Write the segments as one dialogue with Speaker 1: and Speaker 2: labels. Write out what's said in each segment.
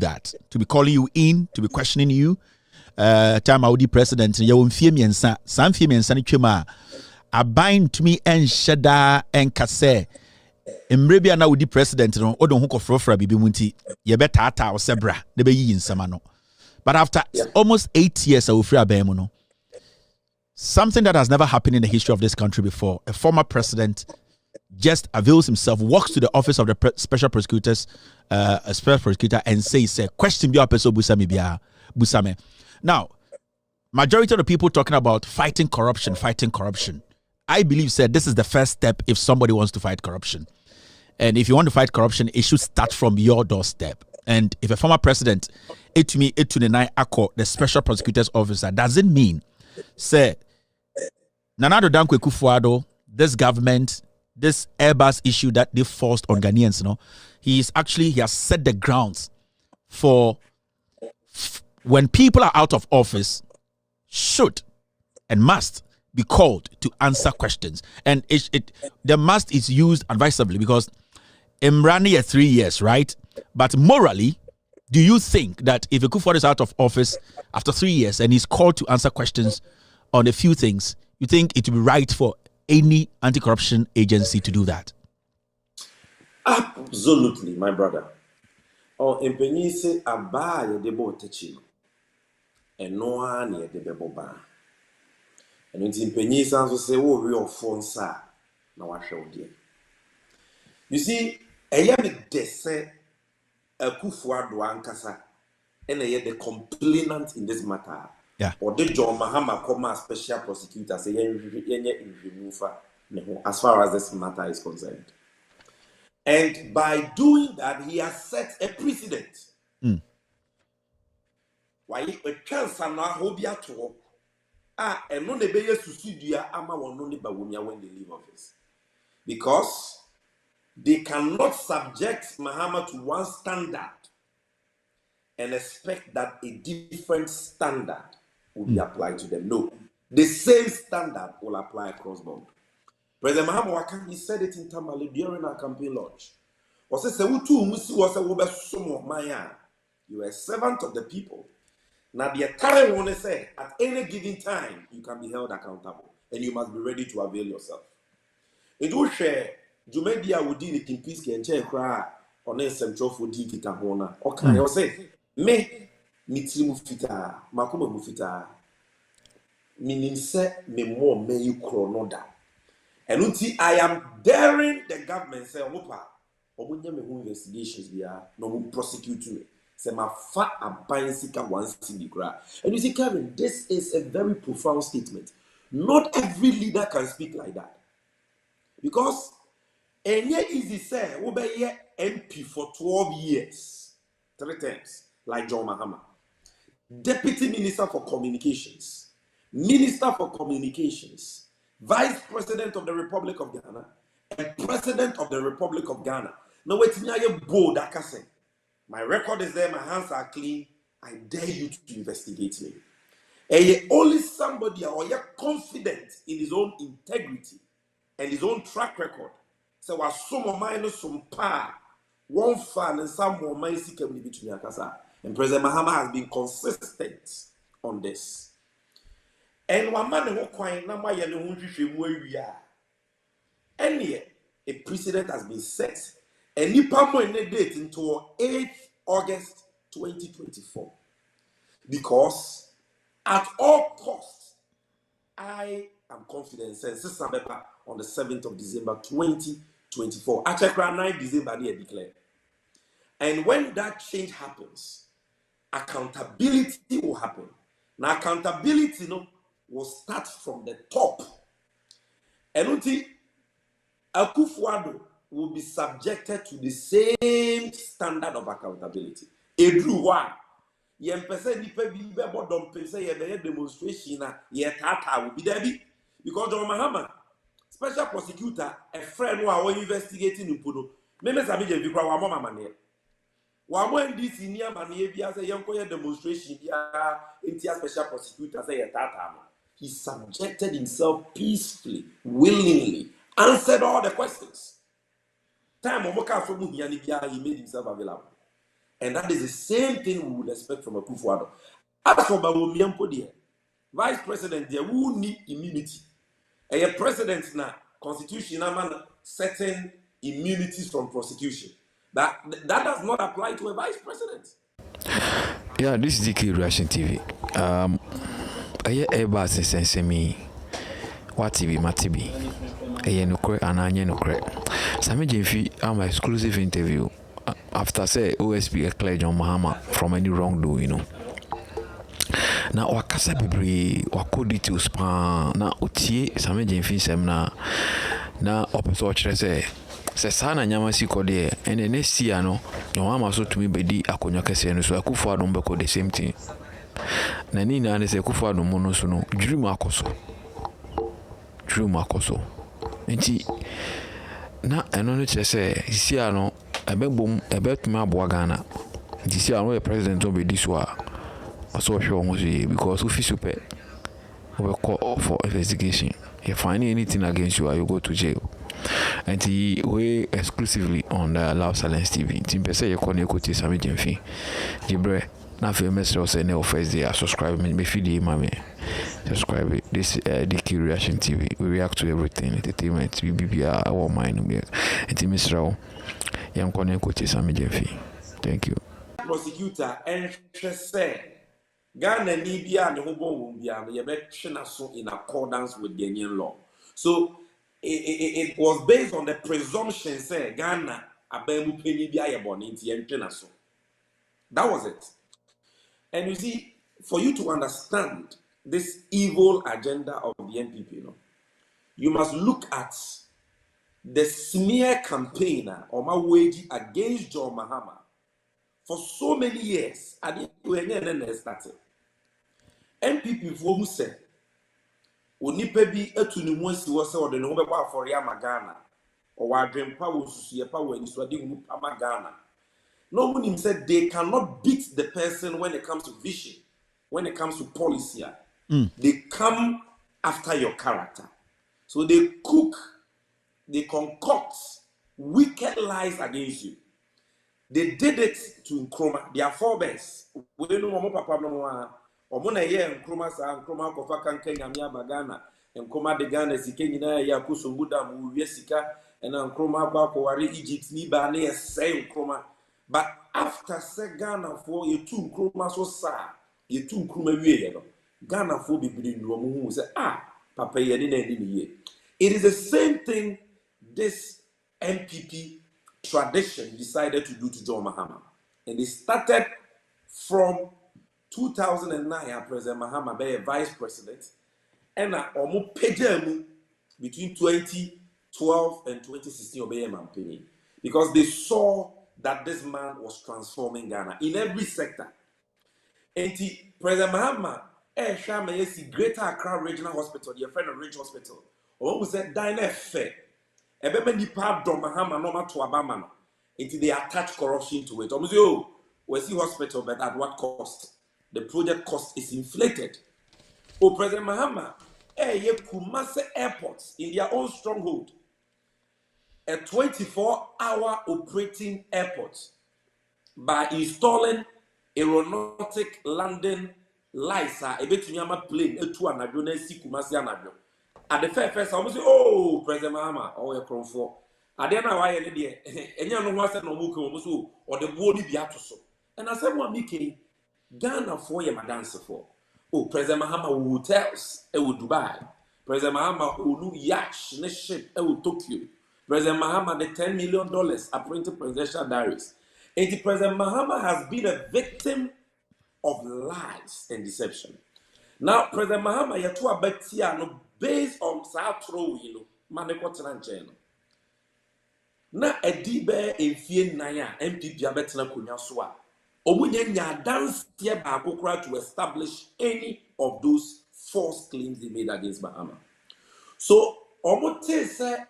Speaker 1: that, to be calling you in, to be questioning you. Time I would be president, you won't fear me and some fear me and Sunny Chima. I bind to me and Shada and Kase. Mrebia na would be president, no, or don't hook of Rofra Bibi Munti, ye better or Sebra, the be in Samano. But after almost 8 years, I will free Abemono. Something that has never happened in the history of this country before. A former president just avails himself, walks to the office of the special prosecutors, a special prosecutor, and says, question your person Busame. Now, majority of the people talking about fighting corruption. I believe, this is the first step if somebody wants to fight corruption. And if you want to fight corruption, it should start from your doorstep. And if a former president, the special prosecutor's officer, doesn't mean, say, Nana Dankwe Kufuado, this government, this AIRBUS issue that they forced on Ghanaians, he has set the grounds for when people are out of office, should and must be called to answer questions. And the must is used advisably because Imrani is 3 years, right? But morally, do you think that if a Kufuor is out of office after 3 years and he's called to answer questions on a few things, you think it would be right for any anti-corruption agency to do that?
Speaker 2: Absolutely, my brother. In Penise, Abba, the boat teaching, and no one near the Beboba. And in Penise, also say, oh, we are phone, sir. Now I show you. You see, I am the a Kufuor Duankasa, and I am the complainant in this matter.
Speaker 1: Yeah.
Speaker 2: Or the JOHN MAHAMA come as special prosecutor, say, as far as this matter is concerned. And by doing that, he has set a precedent. Why a chance and now hobia to and no debate suicidia ama one only bawumia when they leave office. Because they cannot subject Mahama to one standard and expect that a different standard will be applied to them. No, the same standard will apply across board. President Mahama, he said it in Tamale during our campaign launch. You are a servant of the people. Now, the current one say at any given time you can be held accountable, and you must be ready to avail yourself. It will share. Jumedia would deal in peace and chair cry on a central for Dikita Hona. Okay, I say, me, Mitrimufita, Makuma Mufita, meaning say, me more may you chronoda. And until I am daring the government say, Opa, Obunya me who investigations we are, no who prosecute you. Say, my fat abiding sika once in the ground. And you see, Kevin, this is a very profound statement. Not every leader can speak like that. Because, and yet easy say, we be MP for 12 years, 3 times, like JOHN MAHAMA. Deputy Minister for Communications, Minister for Communications, Vice President of the Republic of Ghana, and President of the Republic of Ghana. Now, wait, me I bold, I can say. My record is there, my hands are clean. I dare you to investigate me. And only somebody or you're confident in his own integrity and his own track record. So, was some minus some power, one fan, and some more money between Akasa. And President Mahama has been consistent on this. And one man who quite number we are. And yet, a precedent has been set. And Nipamo in the date into 8th August 2024. Because at all costs, I am confident since on the 7th of December 2024. Actually, 9 December they declared. And when that change happens, accountability will happen. Now, accountability will start from the top. And until Akufo-Addo will be subjected to the same standard of accountability. Edruwa, yempese nipa bi bebo dompese ye demonstration na ye tata will be there because JOHN MAHAMA, special prosecutor, a friend who are investigating Upuno, Meme Sammy Gyamfi kwa wa mama mane. Wa mo ndi senior mane bia say yenko ye demonstration bia intia special prosecutor say ye tata. He subjected himself peacefully, willingly, answered all the questions. Time Omoka Sobu he made himself available. And that is the same thing we would expect from a Akufo-Addo. As for Bawumia dear, Vice President, there will need immunity. A president na constitution man certain immunities from prosecution. That does not apply to a vice president.
Speaker 3: Yeah, this is DK Reaction TV. AIRBUS sense me. What TV, my TV. No correct and I no correct. Sammy Gyamfi, I'm an exclusive interview after say OSP declared JOHN MAHAMA from any wrongdoing, you know. Now wakasa bebre wako details pa na otie Sammy Gyamfi sem na opeso kyerɛ sɛ saa na nyama si kɔde ene ne sia no JOHN so tumi bedi akonwa kɛse no so Akufo-Addo mbɛkɔ the same thing na ni na ne sɛ Akufo-Addo mo no so no dwiri mu akoso nti na eno no kyerɛ sɛ sia no ɛbɛtumi aboa Ghana nti sia no president obedi so a also sure because if you super we call for investigation. You find anything against you, you go to jail. And we exclusively on the Loud Silence TV. Timpe say you connect with Sammy Gyamfi. Jibre, na famous also no first day. Subscribe me video mame. Subscribe it. This DK Reaction TV. We react to everything. Entertainment. We be our mind. And Mr. Young connect with Sammy Gyamfi. Thank you.
Speaker 2: Prosecutor and say Ghana Libya and the Hobo in accordance with Ghanaian law. So it was based on the presumption say Ghana abemu penibia yeboniti entrenaso. That was it. And you see, for you to understand this evil agenda of the NPP, you must look at the smear campaign or my wage against JOHN MAHAMA for so many years. I didn't started. NPP for who said, "Onipa bi etu ni mu asi wo se ode ne ho beba afori ama Ghana or wa dwempa wo susuye pa wo aniswade hu ama Ghana." No one said they cannot beat the person when it comes to vision, when it comes to policy. They come after your character. So they cook, they concoct wicked lies against you. They did it to Nkrumah, their forebears. We don't know papa no omuna ye Nkrumah sa Nkrumah kofa kan Kenya mia bagana Nkrumah de Ghana sike nyina ya kusumbuda mu wie sika ena Nkrumah kwa wari Egypt ni ba na say Nkrumah. But after say Ghana for ye two Nkrumah so sa ye two Nkrumah wie no Ghana for bibiri no mo hu say papa ye ni na ni ye. It is the same thing this NPP tradition decided to do to JOHN MAHAMA, and they started from 2009. President Mahama be a vice president, and omo pejemu between 2012 and 2016 obey campaign because they saw that this man was transforming Ghana in every sector. And President Mahama shama Greater Accra Regional Hospital, your friend of Ridge Hospital, or who said dine fair. Ebeme nipa do Mahama no ma to abama no. Until they attach corruption to it. We see hospital, but at what cost? The project cost is inflated. President Mahama, ye Kumasi airports in their own stronghold. A 24-hour operating airport by installing aeronautic landing lights. A bit plane, a 2 anadro, na si Kumasi anadro. At the first, I say, President Mahama, a crown for. I don't know why any and you know what no muko or the body be out so. And I said, what making Ghana for your dance for? President Mahama will hotels, will Dubai. President Mahama will do yacht, ne ship, will Tokyo. President Mahama, the $10 million are printed presidential diaries. And the President Mahama has been a victim of lies and deception. Now, President Mahama, you to a no based on Satro, Manekotran. Na edibe enfie nanya MPP abetena konya so a omunye nya dance tie ba akokora to establish any of those false claims they made against Mahama. So omote say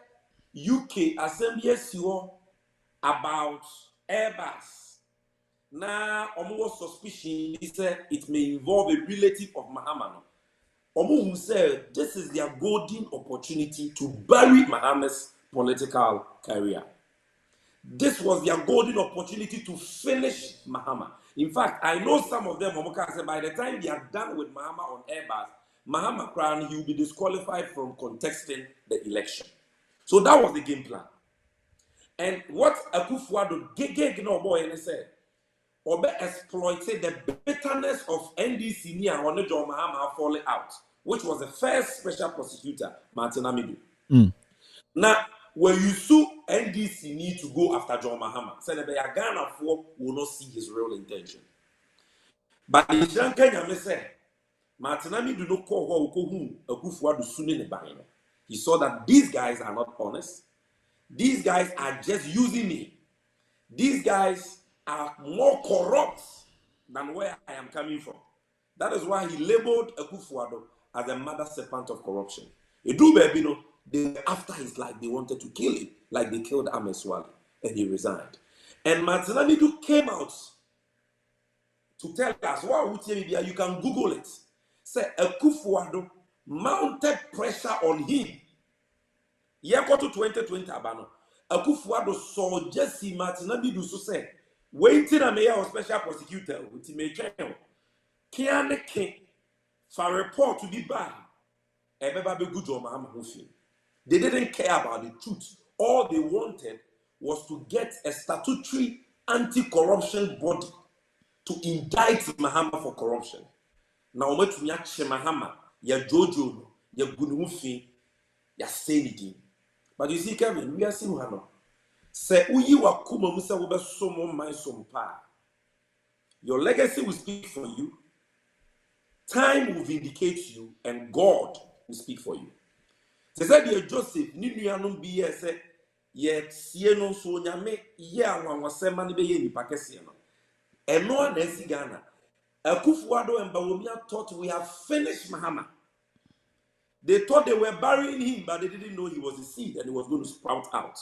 Speaker 2: UK assembly siwo about AIRBUS. Na omo suspicion say it may involve a relative of Mahama. Omo who said this is their golden opportunity to bury Mahama's political career. This was their golden opportunity to finish Mahama. In fact, I know some of them, by the time they are done with Mahama on AIRBUS, Mahama Crown, he will be disqualified from contesting the election. So that was the game plan. And what Akufo-Addo gig no boy and said, Obe exploited the bitterness of NDC near on John Mahama falling out, which was the first special prosecutor, Martin Amidu. Now, when you sue NDC need to go after John Mahama, said that Ghana will not see his real intention. But in Kenya, say, Martin Amidu no call who Akufo-Addo sooner than Bahino. He saw that these guys are not honest. These guys are just using me. These guys are more corrupt than where I am coming from. That is why he labeled Akufo-Addo as a mother serpent of corruption. They, after his life, they wanted to kill him, like they killed Ameswali, and he resigned. And Martin Amidu came out to tell us, you can Google it. Say Akufo-Addo mounted pressure on him. Year to 2020 abano. Akufo-Addo saw Jesse Martin Amidu so say, waiting a mayor or special prosecutor with him Kiane King for report to be bad. Everybody good JOHN MAHAMA. They didn't care about the truth. All they wanted was to get a statutory anti-corruption body to indict Mahama for corruption. Now, Mahama, ya Jojo, ya Gunufi, ya Senidi. But you see, Kevin, we are seeing Hano. Say, Uyi wa kuma musa ube somo mai sompa. Your legacy will speak for you. Time will vindicate you, and God will speak for you. They said, Joseph, Ninuanum be say, yet Sieno so nyame, ya wasema nibe ye ni pakesiano. And no one else Ghana. Akufo-Addo and Bawumia thought we have finished Mahama. They thought they were burying him, but they didn't know he was a seed and he was going to sprout out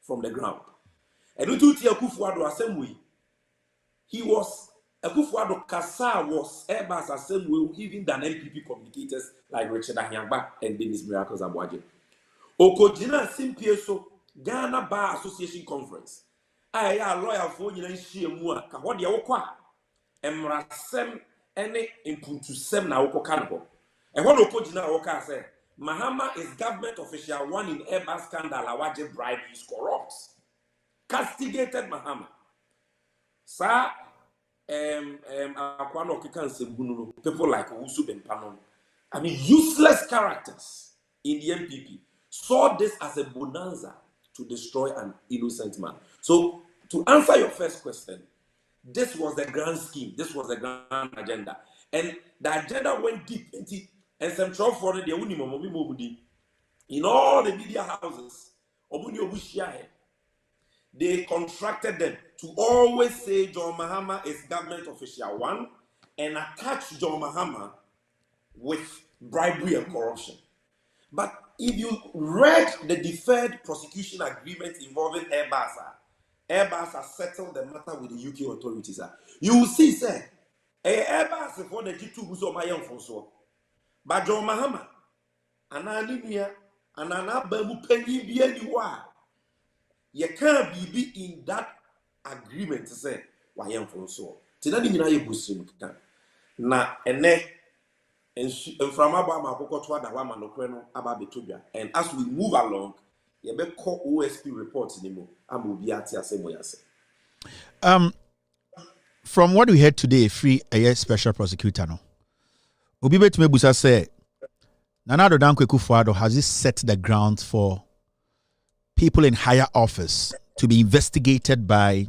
Speaker 2: from the ground. And we told Akufo-Addo assembly. He was Akufo-Addo Kasa was AIRBUS assembly even than MPP communicators like Richard Ahiangba and Dennis Miracles Abwaje. Okojina Simpieso Ghana Bar Association Conference. I am lawyer for you and she mua Kahodia Okwa Emrasem ene impuntusem na Okokanko. And what Okojina Oka said, Mahama is government official one in AIRBUS Scandal, Awaje bribe is corrupt. Castigated Mahama. Sir, people like Usu Bempanon, I mean, useless characters in the MPP saw this as a bonanza to destroy an innocent man. So, to answer your first question, this was the grand scheme, this was the grand agenda. And the agenda went deep into it. And some trouble for the in all the media houses, they contracted them to always say JOHN MAHAMA is government official one and attach JOHN MAHAMA with bribery and corruption. But if you read the deferred prosecution agreement involving AIRBUS has settled the matter with the UK authorities. You will see, say, AIRBUS for the G2 who's on my own for so. But JOHN MAHAMA, Ananinia, and Anabamu Penny be anywhere. You can't be in that agreement to say, why am for so. Tinani Minaye Busim can. Na ene and from Abama Pokotwa da Wama no Queno about Betubia. And as we move along, you better call OSP reports anymore. I'm will be at your
Speaker 1: from what we heard today, free a special prosecutor no. Obibe Tumebusa say Nana Dankwa Akufo-Addo has this set the ground for people in higher office to be investigated by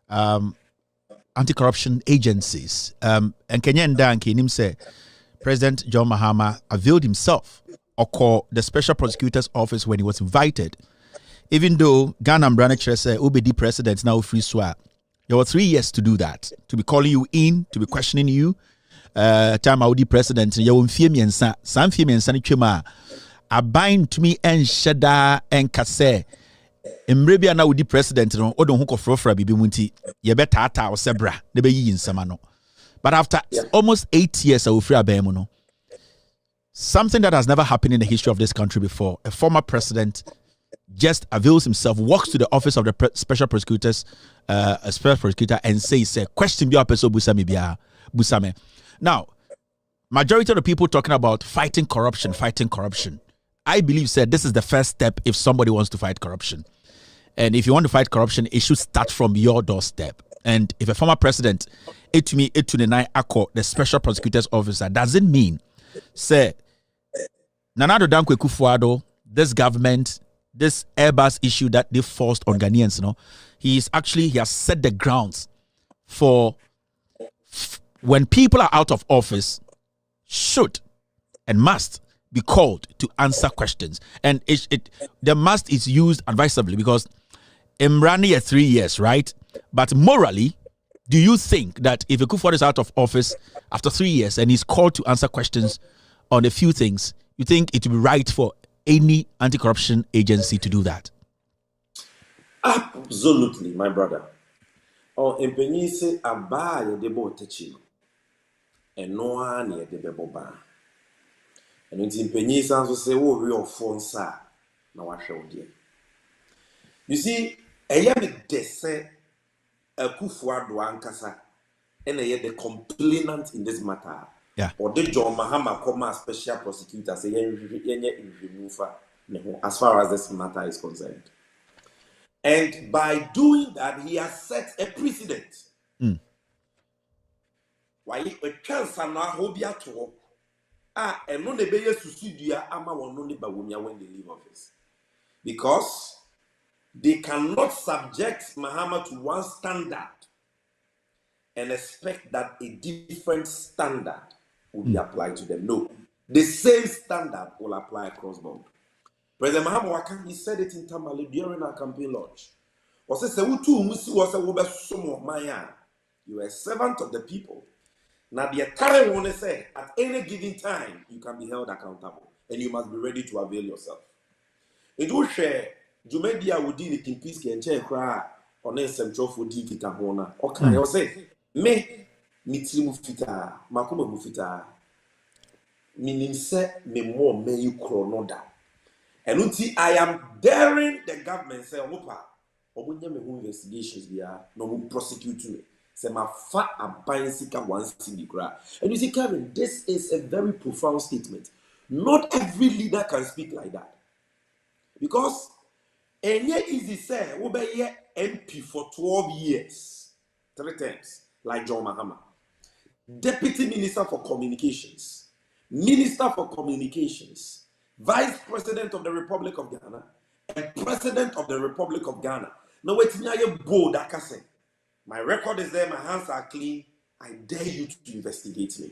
Speaker 1: anti-corruption agencies. And Kenya Ndanki him say President JOHN MAHAMA availed himself or call the special prosecutor's office when he was invited. Even though Ghana Mbranich say OBD president now free swap. There were 3 years to do that, to be calling you in, to be questioning you. Time Audi president, you won't fear me and some fear me and Sunny Chima. I bind to me and Shada and Kase. Mrebia na Audi president, no, Odon Huko Frofra Bibi Munti, Yebeta or Sebra, the Bayi in Samano. But after almost 8 years, I will free Abemono. Something that has never happened in the history of this country before. A former president just avails himself, walks to the office of the special prosecutors, a special prosecutor, and says, question your person busame. Now, majority of the people talking about fighting corruption. I believe, this is the first step if somebody wants to fight corruption. And if you want to fight corruption, it should start from your doorstep. And if a former president, the special prosecutor's officer, doesn't mean, say, Nana Addo Dankwa Akufo-Addo, this government, this AIRBUS issue that they forced on Ghanaians, he has set the grounds for when people are out of office, should and must be called to answer questions. And the must is used advisably because Imrani is 3 years, right? But morally, do you think that if Akufo-Addo is out of office after 3 years and he's called to answer questions on a few things, you think it would be right for any anti-corruption agency to do that?
Speaker 2: Absolutely, my brother. In Penise, Abaya debo techino, and no one near the beboba. And in Penise, also say, oh, real phone, sir. Now I show you. You see, I am the Akufo-Addo ankasa, and I am the complainant in this matter.
Speaker 1: Yeah.
Speaker 2: Or the JOHN MAHAMA come as special prosecutor say as far as this matter is concerned. And by doing that, he has set a precedent. Why a chance and hobia to and no nebeye susidia ama wononi bawumia when they leave office. Because they cannot subject Mahama to one standard and expect that a different standard will be applied to them. No, the same standard will apply across board. President Mahama, he said it in Tamale during our campaign launch. You are a servant of the people. Now, the current one say at any given time you can be held accountable, and you must be ready to avail yourself. It will share. Jumedia would deal it in peace and chair cry on a central for DK Tahona. Okay, I say, me, Mitrimufita, Makuma Mufita, meaning set me more may you chronoda. And until I am daring the government say, Opa, Obunya me who investigations we are, no who prosecute me. Say, my fat abiding seeker once in the ground. And you see, Kevin, this is a very profound statement. Not every leader can speak like that. Because, and yet easy say, we be MP for 12 years, 3 times, like JOHN MAHAMA. Deputy Minister for Communications, Minister for Communications, Vice President of the Republic of Ghana, and President of the Republic of Ghana. Now, wait, me I bold, I can say. My record is there, my hands are clean. I dare you to investigate me.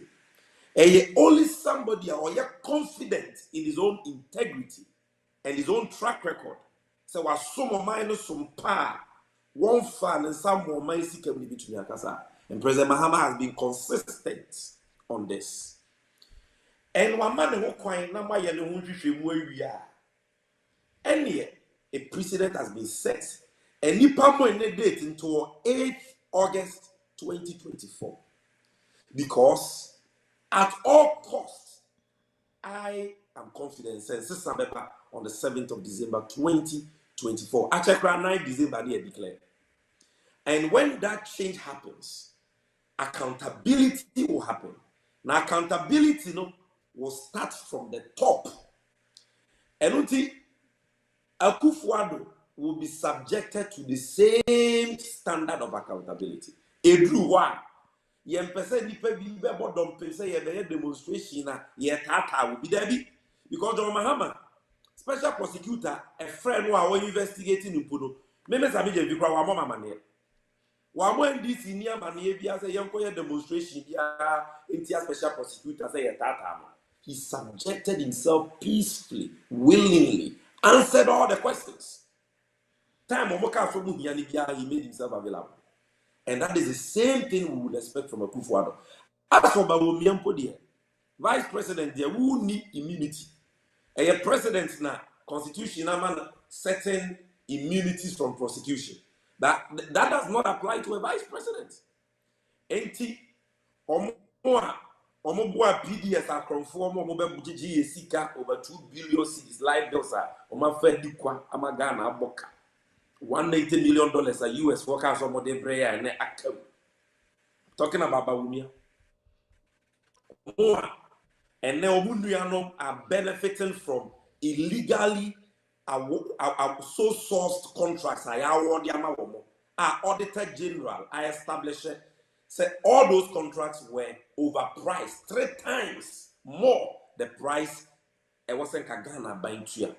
Speaker 2: And only somebody or you're confident in his own integrity and his own track record. So, was some minus some power, one fan, and some more money between Akasa. And President Mahama has been consistent on this. And one man who coined number and a precedent has been set. And Nipamo in the date into 8th August 2024. Because at all costs, I am confident since on the 7th of December 2024. Actually, 9 December they declared. And when that change happens, accountability will happen. Now, accountability will start from the top. And until Akufo-Addo will be subjected to the same standard of accountability. Edru one. Yempese nipa bi bebo dompe say ye demonstration na ye tata will be there because JOHN MAHAMA special prosecutor a friend who are investigating Impuno. Meme Sammy Gyamfi kwa wa mama mane. Wa mo ndc ni amane bia say yenko ye demonstration bia intia special prosecutor say ye tata. He subjected himself peacefully, willingly, answered all the questions. Time he made himself available. And that is the same thing we would expect from Akufo-Addo. As for Bawumia, Vice President, there will need immunity. A president now, constitution certain immunities from prosecution. That does not apply to a vice president. Enti or more Omobua PDS are conform GG Sika over 2 billion cities live bills are Omafedikwa Amagana Boka. $180 million a US forecast on modern prayer and account. Talking about Bawumia. And now Mundianom are benefiting from illegally so sourced contracts. I award Yamawomo. Our Auditor General, I established said all those contracts were overpriced 3 times more the price I wasn't Ghana buying to.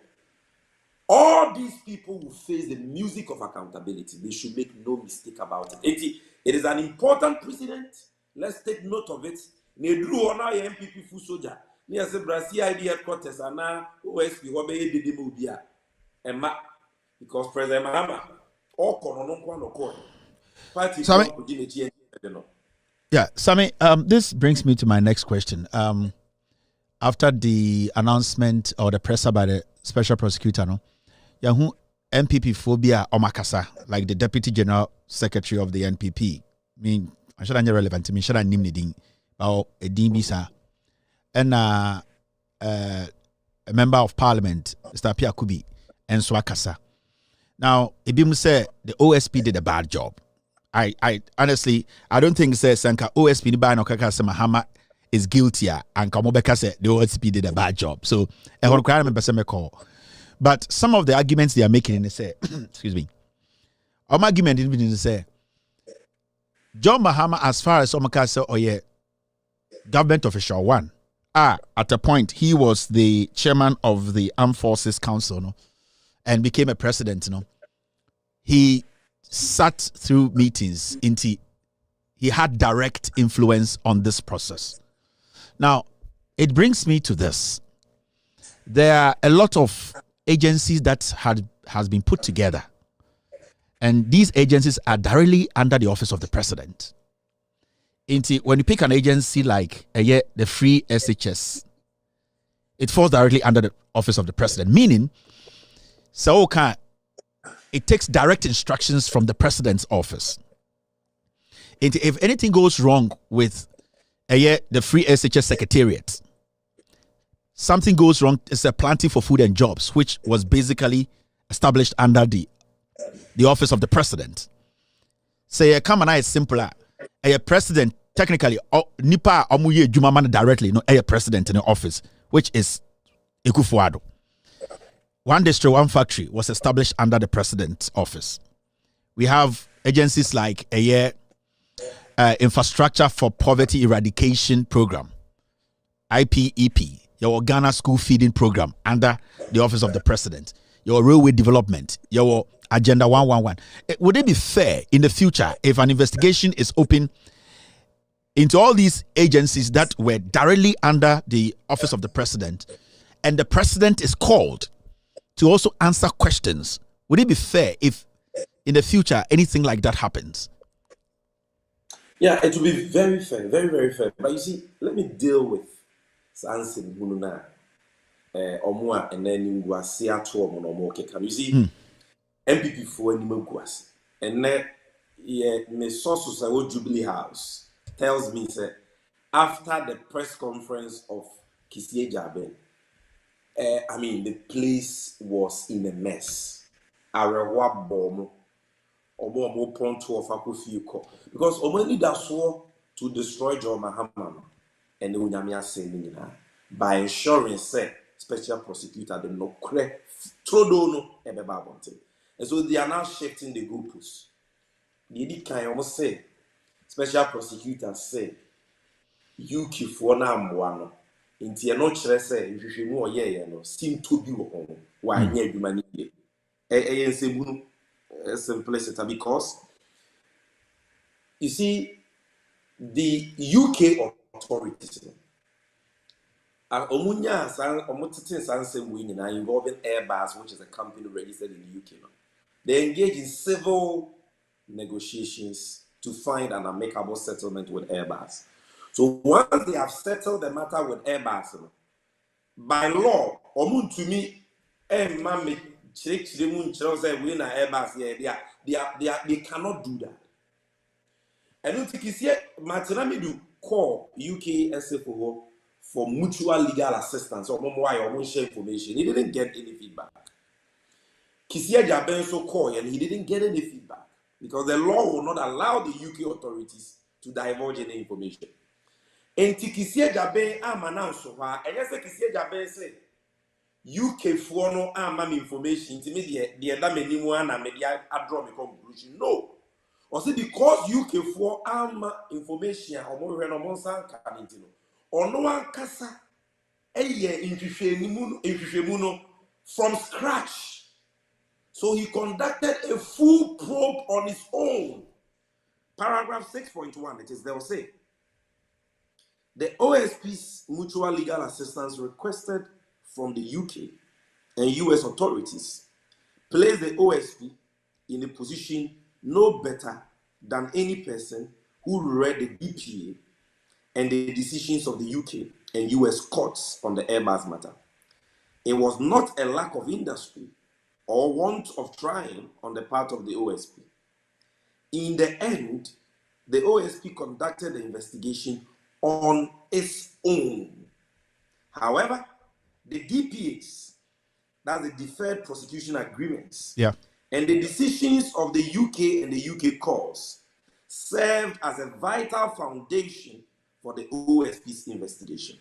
Speaker 2: All these people will face the music of accountability. They should make no mistake about it. It is an important precedent. Let's take note of it. Nedru ona MPP fu soldier. Ni ase Brazil ID headquarters ana OSP wo be dede mo bia. Emma because President Mahama all kono no kwa party
Speaker 1: yeah, Sammy, this brings me to my next question. After the announcement or the presser by the special prosecutor, no, yahu MPP phobia omakasa, like the deputy general secretary of the NPP. I mean, I should not relevant to me. Should I name the ding or a DBSA and a member of parliament, Mr. Pia Kubi and Swakasa. Now, Ibim said the OSP did a bad job. I honestly, I don't think say Sanka OSP ni ba no kaka se Mahama is guilty and Kamobeka said the OSP did a bad job. So I remember some call. But some of the arguments they are making in the say, excuse me. Our argument in say John Mahama, as far as Omaka say, oh yeah, government official one. At a point he was the chairman of the Armed Forces Council, no, and became a president, no. He sat through meetings into he had direct influence on this process. Now, it brings me to this. There are a lot of agencies that has been put together, and these agencies are directly under the office of the president. When you pick an agency like the Free SHS, it falls directly under the office of the president, meaning so it takes direct instructions from the president's office. If anything goes wrong with the Free SHS Secretariat, something goes wrong, it's a Planting for Food and Jobs, which was basically established under the office of the president. Say, come on, it's simpler. A president, technically, Nipa Omuye Jumaman directly, no, a president in the office, which is Ekufuado. One district, one factory was established under the president's office. We have agencies like Infrastructure for Poverty Eradication Program, IPEP, your Ghana School Feeding Program under the office of the president, your Railway Development, your Agenda 111. Would it be fair in the future if an investigation is open into all these agencies that were directly under the office of the president and the president is called to also answer questions? Would it be fair if in the future anything like that happens?
Speaker 2: Yeah, it will be very fair, very, very fair. But you see, let me deal with Sansin Hununa Omwa and then Nguasia to Monomoke. Can you see MPP for any Guas? And then my sources at Jubilee House tells me that after the press conference of Kisie Jaben, I mean, the place was in a mess. Arewa bomb, Omo Ponto of Akufiko, because Omani Daswo to destroy John Mahama and the Unyamia saying by ensuring, say, special prosecutor the no cre Trodono Ebebabonte. And so they are now shifting the goalposts. The can almost say, special prosecutor say, you keep for now. Inti ya no chere se nhwehwemu oyeye no sim to bi wo ho wa anya adwuma ni ye ensebunu simplicity, because you see the UK authorities omunya san omotete sansem we nyina involving AIRBUS, which is a company registered in the UK. They engage in civil negotiations to find an amicable settlement with AIRBUS. So once they have settled the matter with AIRBUS, by law, omun to me, mami check the moon say we na AIRBUS, they cannot do that. I don't think it's yet. Martinami do call UK SFO for mutual legal assistance or more share information. He didn't get any feedback. Kisia Jabenso called and he didn't get any feedback because the law will not allow the UK authorities to divulge any information. And Kisia Jaben announce and yes, Kisia Jaben say UK for no information to me the anyone and media draw the conclusion. No. Or say because UK for information or more renomonsan canintino or no one kasa a year in from scratch. So he conducted a full probe on his own. Paragraph 6.1, it is there will say the OSP's mutual legal assistance requested from the UK and US authorities place the OSP in a position no better than any person who read the DPA and the decisions of the UK and US courts on the AIRBUS matter. It was not a lack of industry or want of trying on the part of the OSP. In the end, the OSP conducted the investigation on its own. However, the DPAs, that's the deferred prosecution agreements, and the decisions of the UK and the UK courts served as a vital foundation for the OSP's investigation.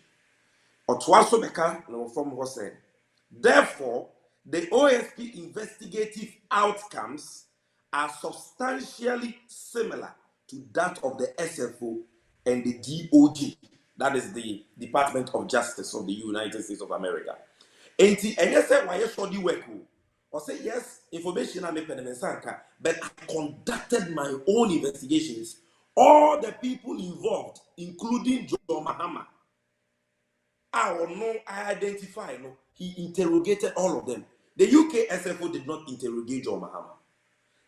Speaker 2: Therefore, the OSP investigative outcomes are substantially similar to that of the SFO and the DOJ, that is the Department of Justice of the United States of America. And you say, why you should work? Or say, yes, information I make but I conducted my own investigations. All the people involved, including JOHN MAHAMA, I identify, he interrogated all of them. The UK SFO did not interrogate JOHN MAHAMA.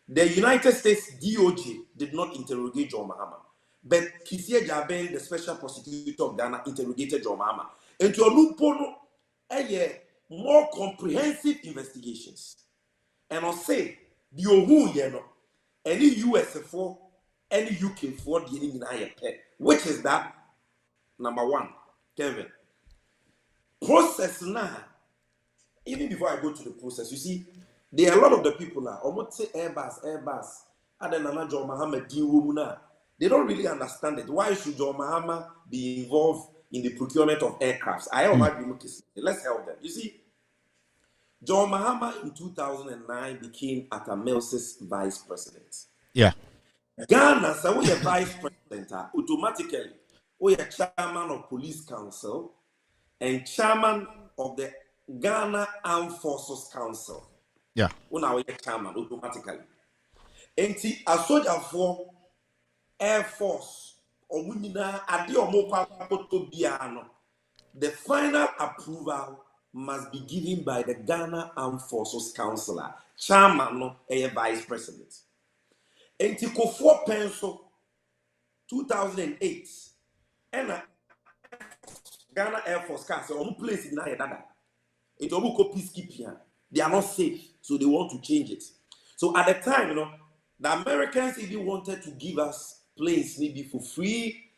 Speaker 2: The United States DOJ did not interrogate JOHN MAHAMA. But Kisia Jaben, the special prosecutor of Ghana, interrogated JOHN MAHAMA. And to a loophole, more comprehensive investigations. And I'll say, the Ohu, any US4, any UK4, the enemy which is that number one, Kevin. Process now, even before I go to the process, you see, there are a lot of the people now, almost say AIRBUS, and then JOHN MAHAMA, they don't really understand it. Why should JOHN MAHAMA be involved in the procurement of aircrafts? Let's help them. You see, JOHN MAHAMA in 2009 became Atamels's vice president.
Speaker 1: Yeah.
Speaker 2: Ghana, so we are vice president, automatically, we are chairman of police council and chairman of the Ghana Armed Forces Council.
Speaker 1: Yeah.
Speaker 2: Now we are chairman automatically. And a soldier for Air Force or the final approval must be given by the Ghana Armed Forces Council, chairman a vice president. And for pencil 2008 and Ghana Air Force Council place in Ayadada. It's peacekeeping. They are not safe, so they want to change it. So at the time, the Americans even wanted to give us planes maybe for free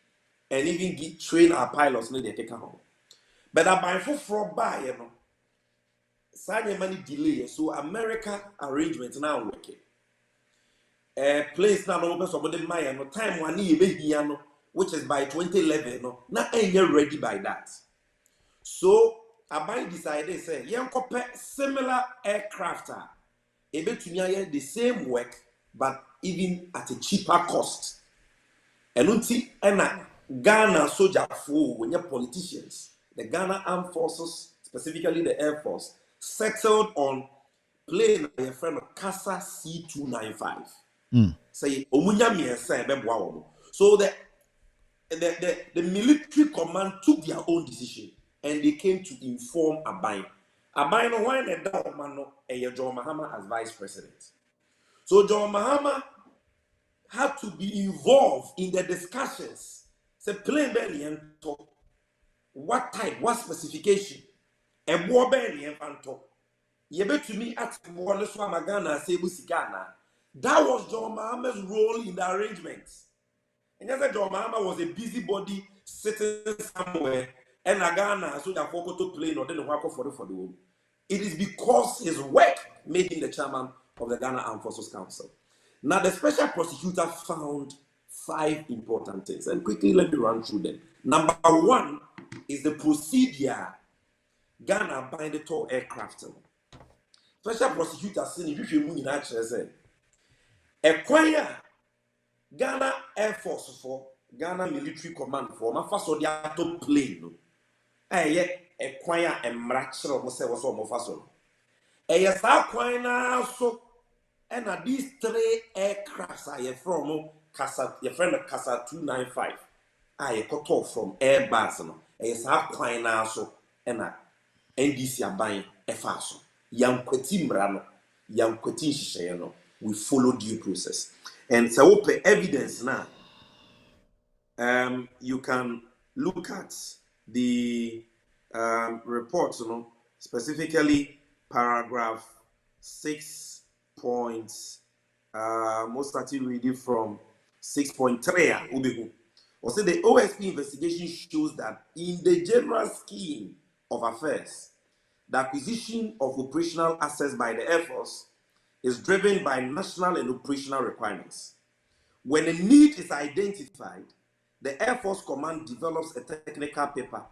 Speaker 2: and even train our pilots. No, they take home. But I buy for buy, sign money delay. So America arrangement now working. Place now open somebody my time one year which is by 2011. Not ain't ready by that. So I decided say similar aircraft able to the same work but even at a cheaper cost. And until Ghana soldier for when you're politicians, the Ghana Armed Forces, specifically the Air Force, settled on plane a friend of Casa C295. Say so the military command took their own decision and they came to inform Abai. Abai no one and that man JOHN MAHAMA as vice president. So JOHN MAHAMA had to be involved in the discussions. Say plain belly and talk. What type, what specification? A war belly and talk. You bet to me at one Swamagana, Sebu Sigana. That was JOHN MAHAMA's role in the arrangements. And yes, John Mahama was a busybody sitting somewhere and Ghana so that for to plane or then work for the world. It is because his work made him the chairman of the Ghana Armed Forces Council. Now, the special prosecutor found 5 important things, and quickly let me run through them. Number 1 is the procedure Ghana buying the tall aircraft. Special prosecutor said, if you mean actually acquire Ghana Air Force for Ghana Military Command for my first or the auto plane. Acquire a mratcher of was more fast. Yes, I so and these 3 aircrafts are from Casa, your friend Casa 295. I cut off from Airbus. Yes, I so and NDC are buying a fast. Young Quetim Brano, young Quetin Shayano. We follow due process. And so open evidence now. You can look at the reports, specifically paragraph 6 points. Most starting reading from 6.3. Or say the OSP investigation shows that in the general scheme of affairs, the acquisition of operational assets by the Air Force is driven by national and operational requirements. When a need is identified, the Air Force Command develops a technical paper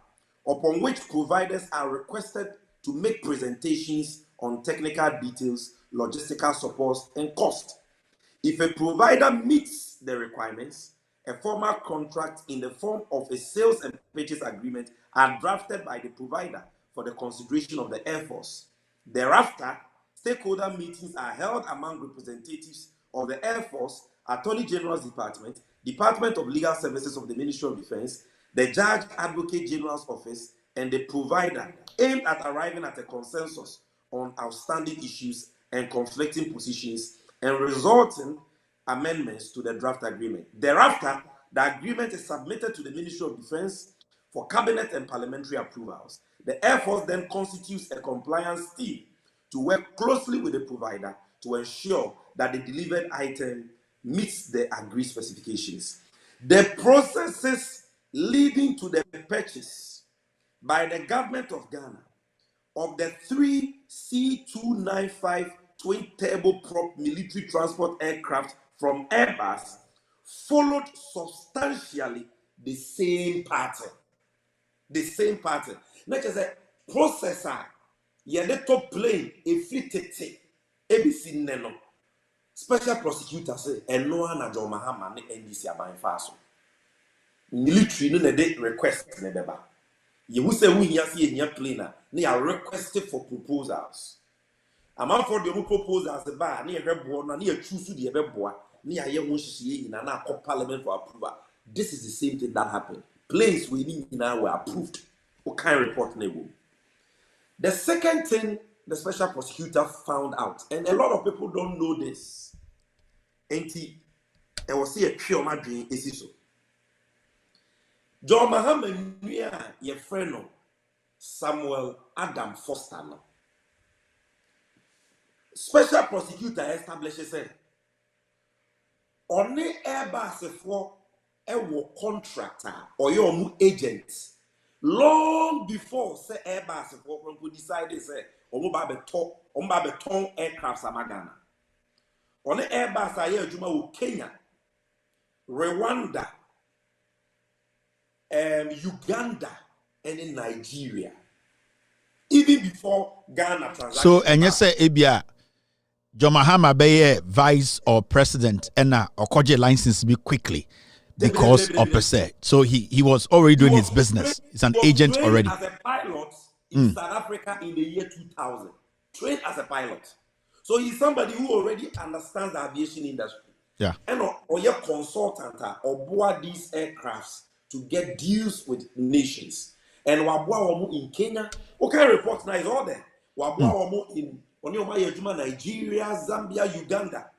Speaker 2: upon which providers are requested to make presentations on technical details, logistical support, and cost. If a provider meets the requirements, a formal contract in the form of a sales and purchase agreement are drafted by the provider for the consideration of the Air Force. Thereafter, stakeholder meetings are held among representatives of the Air Force, Attorney General's Department, Department of Legal Services of the Ministry of Defense, the Judge Advocate General's Office, and the provider, aimed at arriving at a consensus on outstanding issues and conflicting positions and resulting amendments to the draft agreement. Thereafter, the agreement is submitted to the Ministry of Defense for cabinet and parliamentary approvals. The Air Force then constitutes a compliance team to work closely with the provider to ensure that the delivered item meets the agreed specifications. The processes leading to the purchase by the government of Ghana of the 3 C-295 twin turboprop military transport aircraft from Airbus followed substantially the same pattern. The same pattern. Not just a processor, you the top plane, a free tete, ABC Neno. Special prosecutor say, and no one at JOHN MAHAMA and NDC are buying fast. Military no need request nebeba. You will say we here see in your plane, they are requested for proposals. Among for the proposals, the bar near Rebborn, near choose the Rebboa, near young in an parliament for approval. This is the same thing that happened. Planes we need now were approved. What kind of report name? The second thing the special prosecutor found out, and a lot of people don't know this, and I was see a pure madrid is so. JOHN MAHAMA knew your friend Samuel Adam Foster. Special prosecutor establishes say on the Airbus for a contractor or your agent long before say Airbus for could decide say on aircraft Samagana. On the Airbus aye juma wo Kenya, Rwanda, Uganda, and in Nigeria. Even before Ghana transaction.
Speaker 1: So and you say Ebia JOHN MAHAMA be vice or president and okoje license be quickly because of per se. So he was already doing his business. He's an agent already.
Speaker 2: As a pilot in South Africa in the year 2000. Trained as a pilot. So he's somebody who already understands the aviation industry.
Speaker 1: Yeah.
Speaker 2: And or your consultant or board these aircrafts to get deals with nations. And Wabua in Kenya, what kind of report now is all there? Wabua in Nigeria, Zambia, Uganda.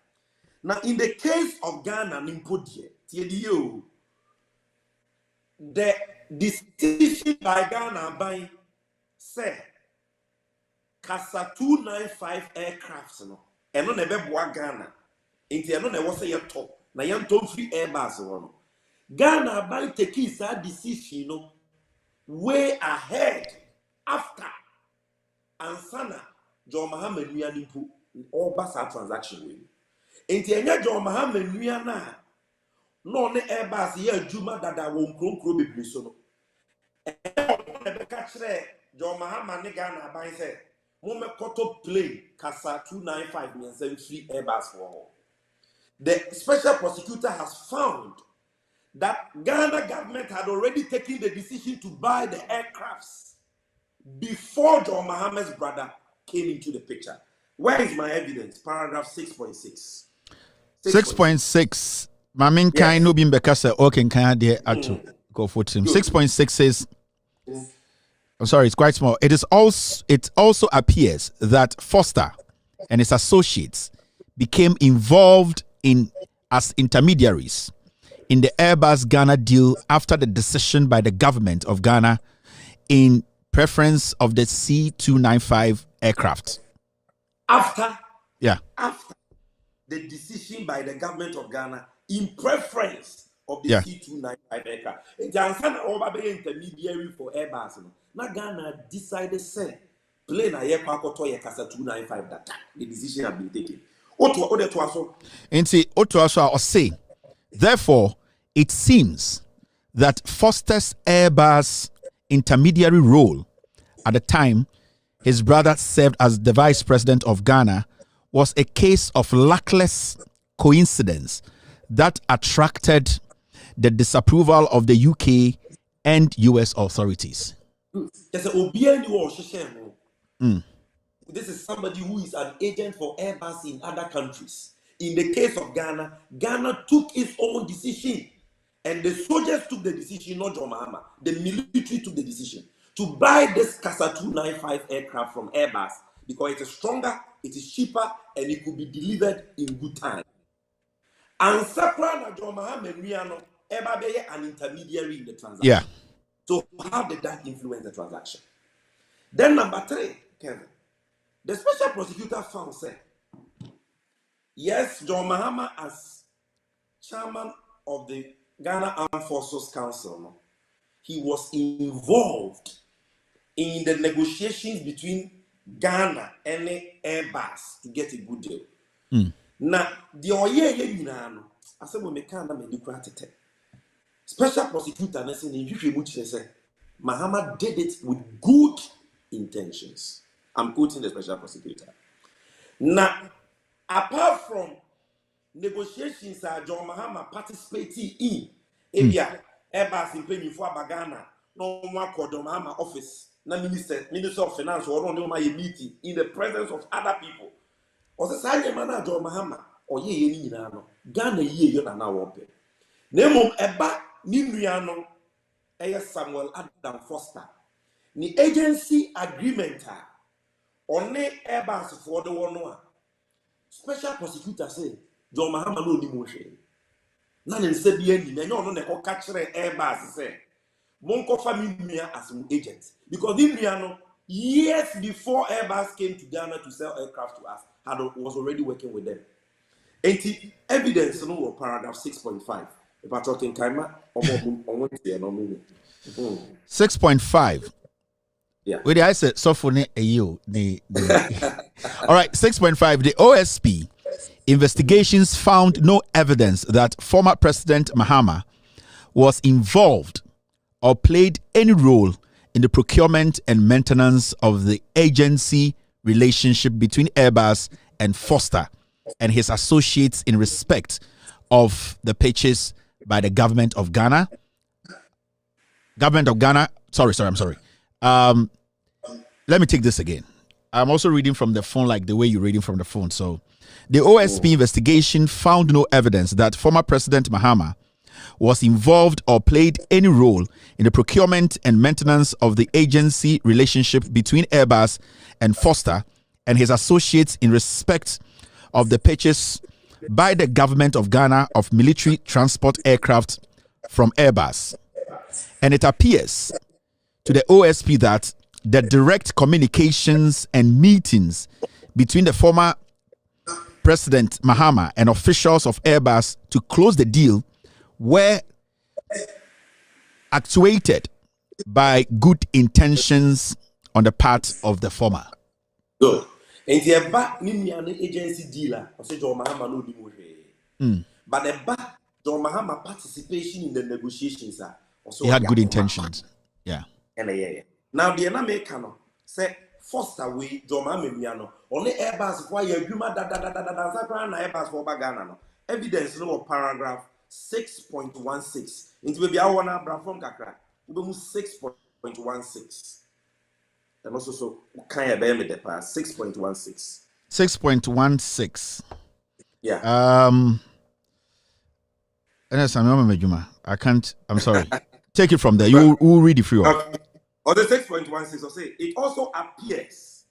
Speaker 2: Now, in the case of Ghana, the decision by Ghana by say Casa 295 aircrafts, and no never Ghana. Into no never say your top. Now, you don't free Airbus. Ghana by taking that decision way ahead after and Sana John Mahama Nuyanipu all basa transaction with. Enti John Mahama Nuyana no ne airbus here Juma dada won kro bebre so no. John Mahama ne Ghana by say Mome Koto plane Kasa 295 and free airbus for. The special prosecutor has found that Ghana government had already taken the decision to buy the aircrafts before John Mahama's brother came into the picture. Where is my evidence? Paragraph 6.6.
Speaker 1: 6.6. Mamin kind no been because okay can there to go for him. 6.6 says I'm sorry, it's quite small. It also appears that Foster and his associates became involved as intermediaries in the Airbus Ghana deal after the decision by the government of Ghana in preference of the C295 aircraft.
Speaker 2: After
Speaker 1: the
Speaker 2: decision by the government of Ghana in preference of the C295 aircraft. Johnson over the intermediary for Airbus. Now Ghana decided say plane a aircraft to Kasa 295 that time. The decision had been taken.
Speaker 1: Therefore, it seems that Foster's Airbus intermediary role at the time his brother served as the vice president of Ghana was a case of luckless coincidence that attracted the disapproval of the UK and US authorities.
Speaker 2: This is somebody who is an agent for Airbus in other countries. In the case of Ghana, Ghana took its own decision. And the soldiers took the decision, not John Mahama. The military took the decision to buy this Kasa 295 aircraft from Airbus because it is stronger, it is cheaper, and it could be delivered in good time. And Sakra John Mahama Miano, Airbus an intermediary in the transaction.
Speaker 1: Yeah.
Speaker 2: So how did that influence the transaction? Then number 3, Kevin. The special prosecutor found said, yes, John Mahama as chairman of the Ghana Armed Forces Council, he was involved in the negotiations between Ghana and Airbus to get a good deal. Now, the Oye I said, we make a special prosecutor said, Mahama did it with good intentions. I'm quoting the special prosecutor. Now, apart from negotiations that John Mahama participated in, Airbus in paying for Ghana, no one called John Mahama office, na Minister of Finance, or no my meeting in the presence of other people. Or the same man John Mahama, or ye no Ghana ye you na wape. Nemo eba Nimiano, Samuel Adam Foster. The agency agreement on the Airbus for the one. Special prosecutor say John Mahama no ni motion. None in Sebian, no no catch Airbus say. Monko family as an agent. Because Nimiano, years before Airbus came to Ghana to sell aircraft to us, was already working with them. And the evidence no paragraph 6.5. If I talking Kaima,
Speaker 1: 6.5.
Speaker 2: Yeah.
Speaker 1: Wait, I said so for you. All right, 6.5. The OSP investigations found no evidence that former President Mahama was involved or played any role in the procurement and maintenance of the agency relationship between Airbus and Foster and his associates in respect of the purchase by the government of Ghana. Sorry. Let me take this again. I'm also reading from the phone like the way you're reading from the phone. So the OSP investigation found no evidence that former President Mahama was involved or played any role in the procurement and maintenance of the agency relationship between Airbus and Foster and his associates in respect of the purchase by the government of Ghana of military transport aircraft from Airbus. And it appears to the OSP that the direct communications and meetings between the former President Mahama and officials of Airbus to close the deal were actuated by good intentions on the part of the former.
Speaker 2: Good. And the back an agency dealer, I say John Mahama no di. But the back John Mahama participation in the negotiations are also
Speaker 1: he had good intentions. Yeah.
Speaker 2: And now the American say first away John Mahama miano only AIRBUS why you da AIRBUS for Bagana no evidence no paragraph 6.16 into baby I wanna bra from kakra 6.16 and also so kind of bear me the pass 6.16
Speaker 1: 6.16.
Speaker 2: yeah.
Speaker 1: I can't. I'm sorry. Take it from there. You will read it free.
Speaker 2: Okay. Or the 6.16 or say it also appears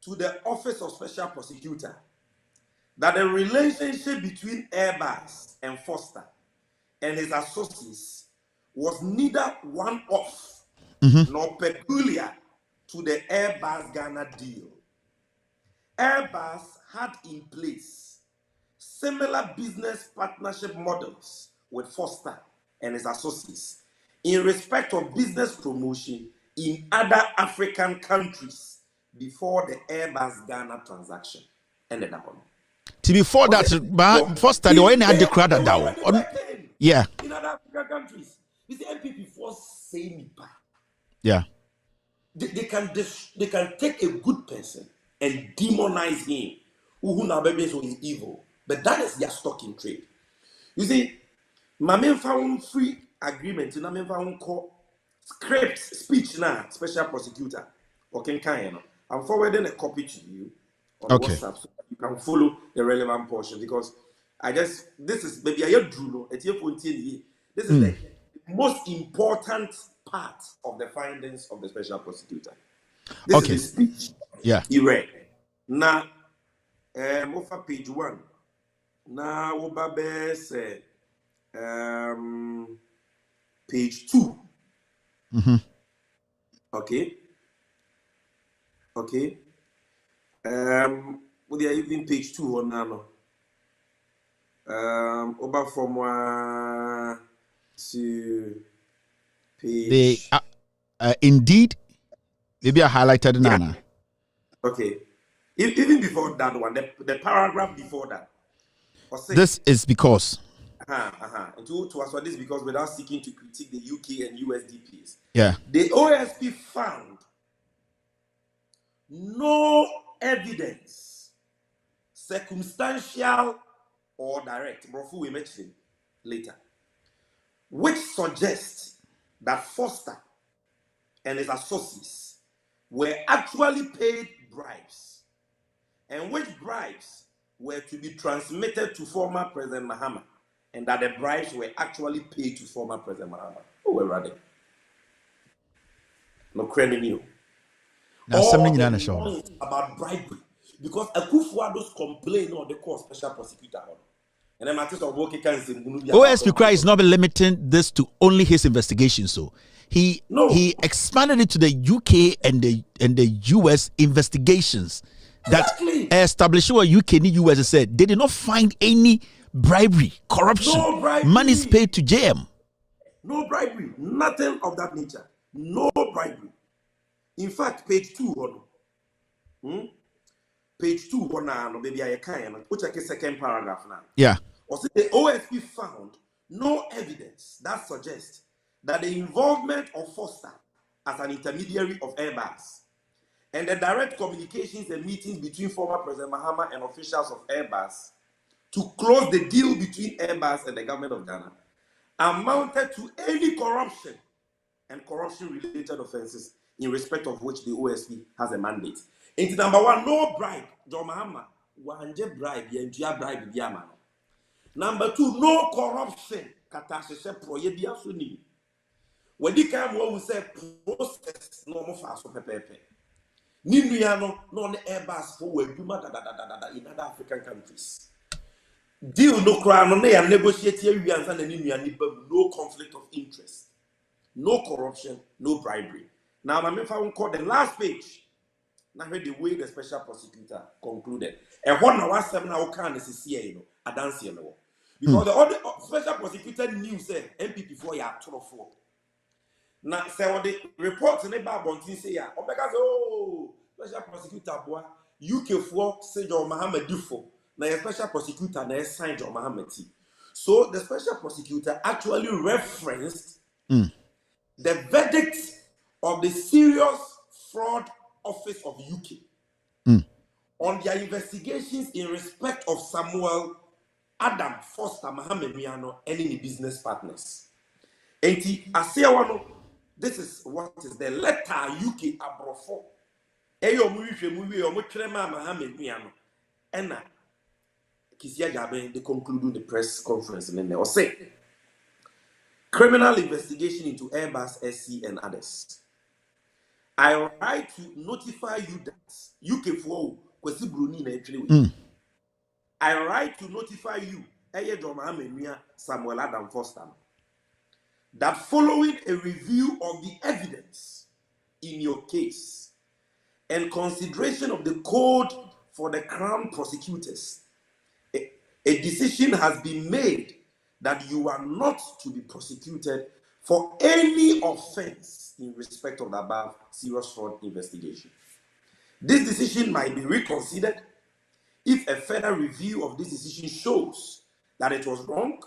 Speaker 2: to the Office of Special Prosecutor that the relationship between AIRBUS and Foster and his associates was neither one-off nor peculiar to the AIRBUS Ghana deal. AIRBUS had in place similar business partnership models with Foster and his associates in respect of business promotion in other African countries before the AIRBUS Ghana transaction ended up on.
Speaker 1: Before that, Foster the one had the crowd down. Yeah.
Speaker 2: In other African countries, you see MPP force say
Speaker 1: yeah.
Speaker 2: They can take a good person and demonize him. Who now baby so is evil, but that is their stock in trade. You see, my main found free agreement. My main found call script speech now. Special prosecutor. Okay, kind. I'm forwarding a copy to you on WhatsApp so you can follow the relevant portion because this is maybe I drew this is the most important part of the findings of the special prosecutor. This is the speech he read. Now, over page 1. Now, over say, page 2. Okay. What are even page 2 on now? Over from 1 to page.
Speaker 1: Indeed, maybe I highlighted Nana.
Speaker 2: Okay. Even before that one, the paragraph before that.
Speaker 1: This is because.
Speaker 2: And to us for this because without seeking to critique the UK and US DPs.
Speaker 1: Yeah.
Speaker 2: The OSP found no evidence, circumstantial or direct, Brofu we mention later, which suggests that Foster and his associates were actually paid bribes, and which bribes were to be transmitted to former President Mahama, and that the bribes were actually paid to former President Mahama. Oh, we're ready. No credit you. All about bribery, because Akufo-Addo's complaint on the court special prosecutor. And then
Speaker 1: OSP Cry is not limiting this to only his investigation. So he expanded it to the UK and the US investigations that established what UK and US said they did not find any bribery, corruption, monies paid to JM.
Speaker 2: No bribery, nothing of that nature. No bribery. In fact, page 2 page 2 maybe I can which I second paragraph now.
Speaker 1: Yeah.
Speaker 2: Also, the OSP found no evidence that suggests that the involvement of Foster as an intermediary of AIRBUS and the direct communications and meetings between former President Mahama and officials of AIRBUS to close the deal between AIRBUS and the government of Ghana amounted to any corruption and corruption-related offenses in respect of which the OSP has a mandate. Into number 1, no bribe. John Mahama, wanje bribe, yentia bribe diamano. Number 2, no corruption. Katashe proye biasuni. When the come we say process no more fast for pepe. Ninuano no the AIRBUS for webuma in other African countries. Deal no crown no they negotiate here no conflict of interest, no corruption, no bribery. Now my member will call the last page. Now the way the special prosecutor concluded. And what now was 7 hour can is here, I dance here. Because the other special prosecutor knew say MPP 4 4. Now, say what the reports in the Babontin say, Omega, oh, special prosecutor, boy, UK for say John Mahama Dufo. Now, a special prosecutor, now signed John Mahama T. So, the special prosecutor actually referenced the verdict of the Serious Fraud Office of UK on their investigations in respect of Samuel Adam Foster Mahama Miano and any business partners. And this is what is the letter UK abrofo. Eyo muhwe o mutwerema Mahama Miano. Ena Kisia Gabe they conclude the press conference and they say criminal investigation into Airbus SC and others. I write to notify you that UK for kwesi Bruni na etwe. I write to notify you, JOHN MAHAMA Samuel Adam Foster, that following a review of the evidence in your case and consideration of the code for the Crown prosecutors, a decision has been made that you are not to be prosecuted for any offense in respect of the above serious fraud investigation. This decision might be reconsidered if a further review of this decision shows that it was wrong,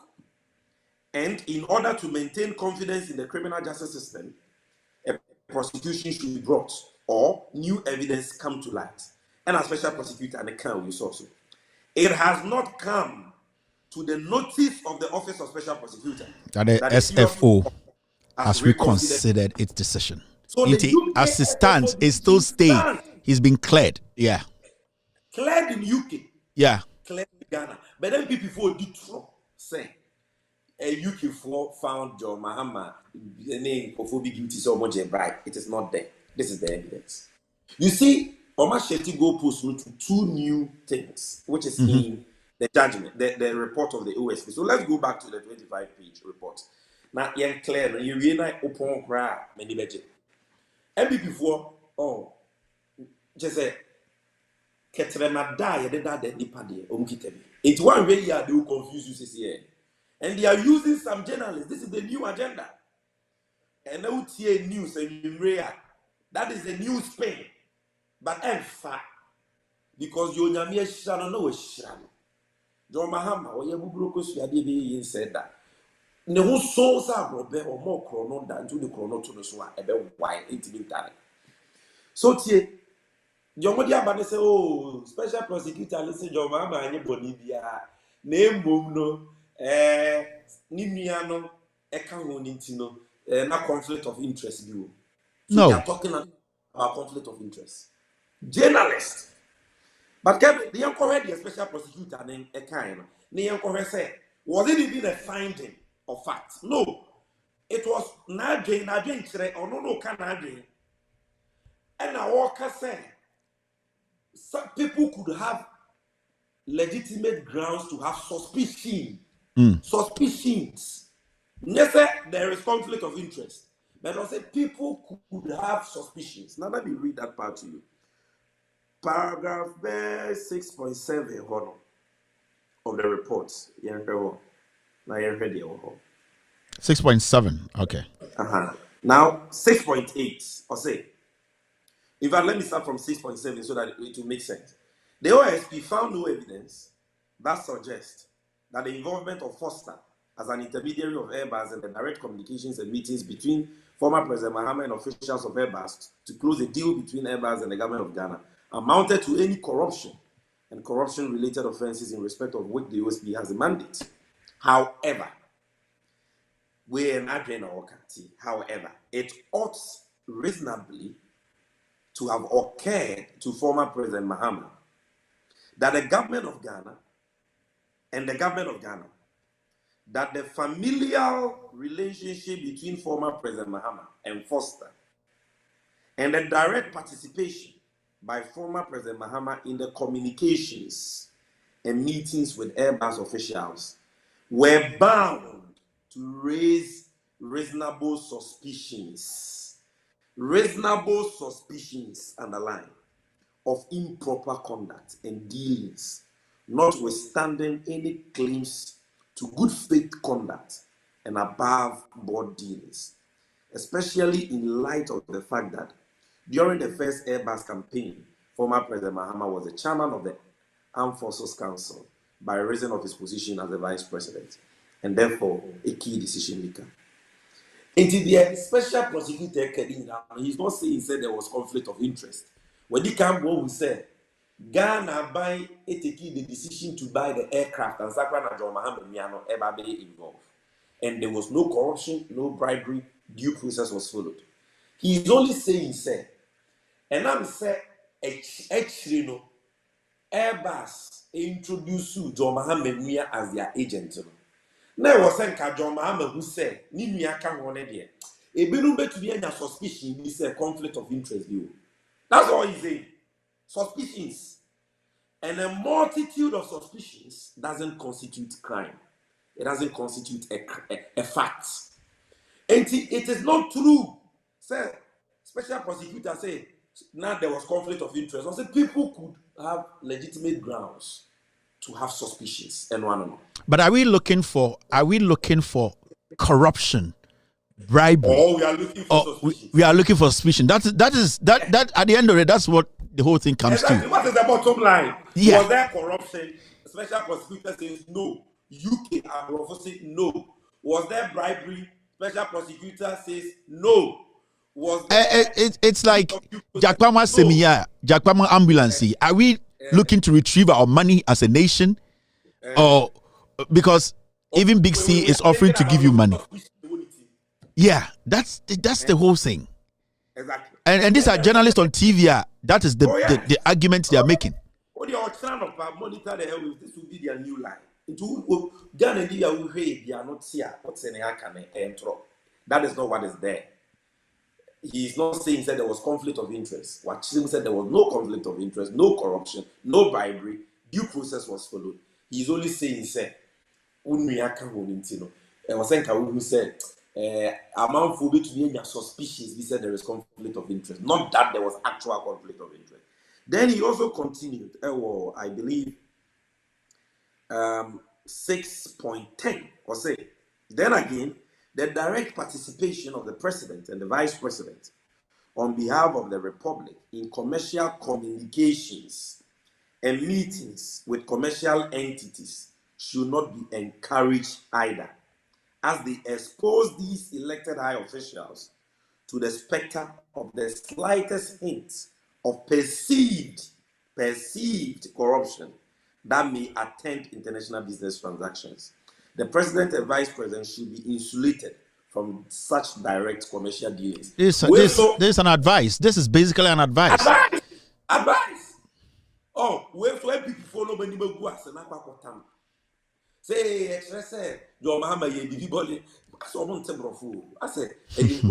Speaker 2: and in order to maintain confidence in the criminal justice system, a prosecution should be brought or new evidence come to light. And a special prosecutor and a can use also. It has not come to the notice of the Office of Special Prosecutor
Speaker 1: that the SFO has reconsidered its decision.
Speaker 2: So
Speaker 1: as it stands, it still stays. He's been cleared. Yeah.
Speaker 2: Cleared in UK.
Speaker 1: Yeah.
Speaker 2: Cleared in Ghana. But then people did say a UK for found JOHN MAHAMA the name of Obi guilty so much bribe. It is not there. This is the evidence. You see, Omar Shetty go post to two new things, which is in the judgment, the report of the OSP. So let's go back to the 25-page report. Now, you're clear. You really open cry many budget. And before, just say. Ketrema die the nipa de omkitebi. It's one way they will confuse you here. And they are using some journalists. This is the new agenda. And now here news and rare. That is the new spin. But fact. Because you nyamie shano no shano. JOHN MAHAMA or Yabubroko Suadi said that. Ne who souls are robe or more chrono than to the chrono to the swan about why intimate time. So tie Jomodi abane say oh special prosecutor listen JOHN MAHAMA anye boni bia na embom no ni nua no e ka ho ni ntino na conflict of interest bi wo. So we are talking about conflict of interest. Journalist. But the encourage the special prosecutor and a kind the encourage say was it even a finding of fact? No. It was nadwe chere or no can nadwe. And I walk say some people could have legitimate grounds to have suspicion. Suspicions. Never there is conflict of interest. But I say people could have suspicions. Now let me read that part to you. Paragraph 6.7 of the report.
Speaker 1: 6.7. Okay.
Speaker 2: Now 6.8. Or say. In fact, let me start from 6.7 so that it will make sense. The OSP found no evidence that suggests that the involvement of Foster as an intermediary of AIRBUS and the direct communications and meetings between former President Mahama and officials of AIRBUS to close a deal between AIRBUS and the government of Ghana amounted to any corruption and corruption-related offenses in respect of which the OSP has a mandate. However, it ought reasonably to have occurred to former President Mahama that the government of Ghana that the familial relationship between former President Mahama and Foster and the direct participation by former President Mahama in the communications and meetings with AIRBUS officials were bound to raise reasonable suspicions underline of improper conduct and dealings, notwithstanding any claims to good faith conduct and above board dealings. especially in light of the fact that during the first AIRBUS campaign, former President Mahama was the chairman of the Armed Forces Council by reason of his position as the vice president, and therefore a key decision maker. Into the special prosecutor, he's not saying he said there was conflict of interest. When he came, what we said, Ghana taking the decision to buy the aircraft and Sakra John Mahama ever be involved. And there was no corruption, no bribery, due process was followed. He is only saying, say, and I'm saying, actually, AIRBUS introduced John Mahama as their agent. Now, was saying John Mahama who said, Ninia can one idea. A bill to be any suspicion is a conflict of interest view. That's all he's saying. Suspicions. And a multitude of suspicions doesn't constitute crime. It doesn't constitute a fact. And it is not true. Say, special prosecutor say, now there was conflict of interest. I said people could have legitimate grounds to have suspicions and one another.
Speaker 1: But are we looking for corruption, bribery?
Speaker 2: Oh, we are looking for suspicion.
Speaker 1: We are looking for suspicion. That at the end of it, that's what the whole thing comes to.
Speaker 2: What is the bottom line?
Speaker 1: Yeah.
Speaker 2: Was there corruption? Special prosecutor says no. UK are saying no. Was there bribery? Special prosecutor says no. Was there
Speaker 1: it's like Jakpama Semia, Jakpama ambulance. Are we looking to retrieve our money as a nation, or because even Big C is offering to give you money? Yeah, that's the whole thing.
Speaker 2: Exactly.
Speaker 1: And these are journalists on TV. That is the argument they are making.
Speaker 2: What you're trying to monitor the hell with this will be their new line. Ghana they are not here. What's in the That is not what is there. He is not saying that there was conflict of interest. What Chisim said, there was no conflict of interest, no corruption, no bribery, due process was followed. He is only saying, say, I was saying, who said, among Phoebe to be suspicious, he said there is conflict of interest. Not that there was actual conflict of interest. Then he also continued, I believe, 6.10 or say, then again, the direct participation of the president and the vice president on behalf of the republic in commercial communications and meetings with commercial entities should not be encouraged either, as they expose these elected high officials to the specter of the slightest hint of perceived corruption that may attend international business transactions. The president and vice president should be insulated from such direct commercial dealings.
Speaker 1: This is an advice. This is basically an advice.
Speaker 2: Advice. Oh, when people follow when you go as an aquacotam. Say, John Mahama, you body. I saw one temper of food. I said, I don't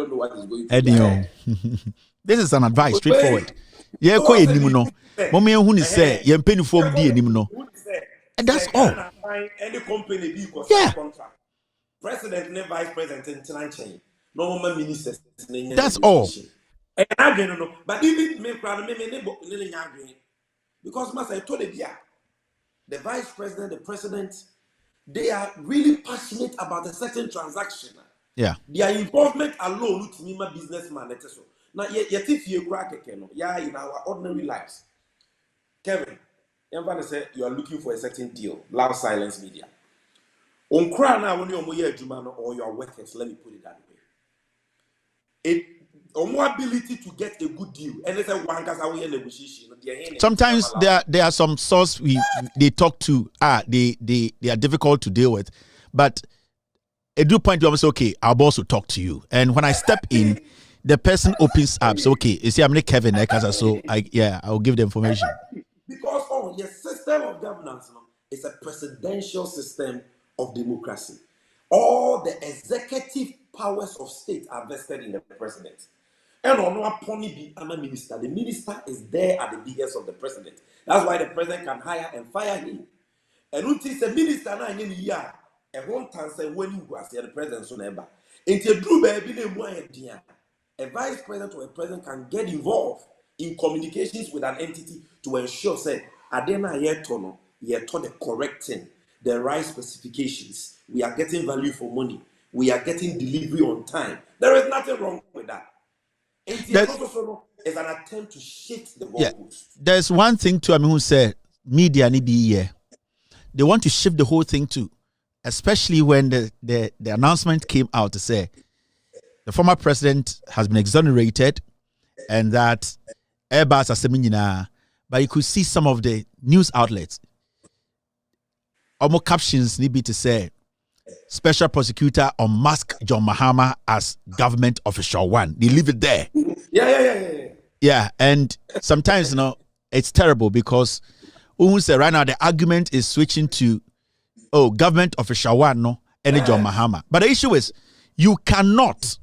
Speaker 2: know what is going to happen.
Speaker 1: This is an advice, straightforward. Yeah, quite nimuno. Mommy, who say, you're paying for the nimuno. And that's all.
Speaker 2: Any company because contract. President and vice president in Tranchain. No more ministers.
Speaker 1: That's all.
Speaker 2: And I don't know. But even me because I told you, the vice president, the president, they are really passionate about a certain transaction.
Speaker 1: Yeah.
Speaker 2: Their involvement alone to me, my businessman. Now, yet if you crack a in our ordinary lives, Kevin. Everybody say you are looking for a certain deal. Loud silence media. On crown now when you're or your workers, let me put it that way. On more ability to get a good deal. And it's a one case away negotiation.
Speaker 1: Sometimes there are some source they talk to they are difficult to deal with. But at due point you always say, okay, our boss will talk to you. And when I step in, the person opens up. So okay, you see I'm like Kevin so I'll give the information.
Speaker 2: Because your system of governance is a presidential system of democracy. All the executive powers of state are vested in the president. And on one pony be a minister. The minister is there at the behest of the president. That's why the president can hire and fire him. And until the minister now in the year, a one time say when you go the president so never. Until Drew baby a vice president or a president can get involved in communications with an entity to ensure say adena ye to the correct thing, the right specifications. We are getting value for money. we are getting delivery on time. There is nothing wrong with that. It's an attempt to shift the goalpost.
Speaker 1: There's one thing too, who said media need be here. They want to shift the whole thing too, especially when the announcement came out to say the former president has been exonerated and that AIRBUS are but you could see some of the news outlets. Almost captions need be to say special prosecutor unmask John Mahama as government official one. They leave it there. Yeah, and sometimes it's terrible because right now the argument is switching to government official one and John Mahama. But the issue is you cannot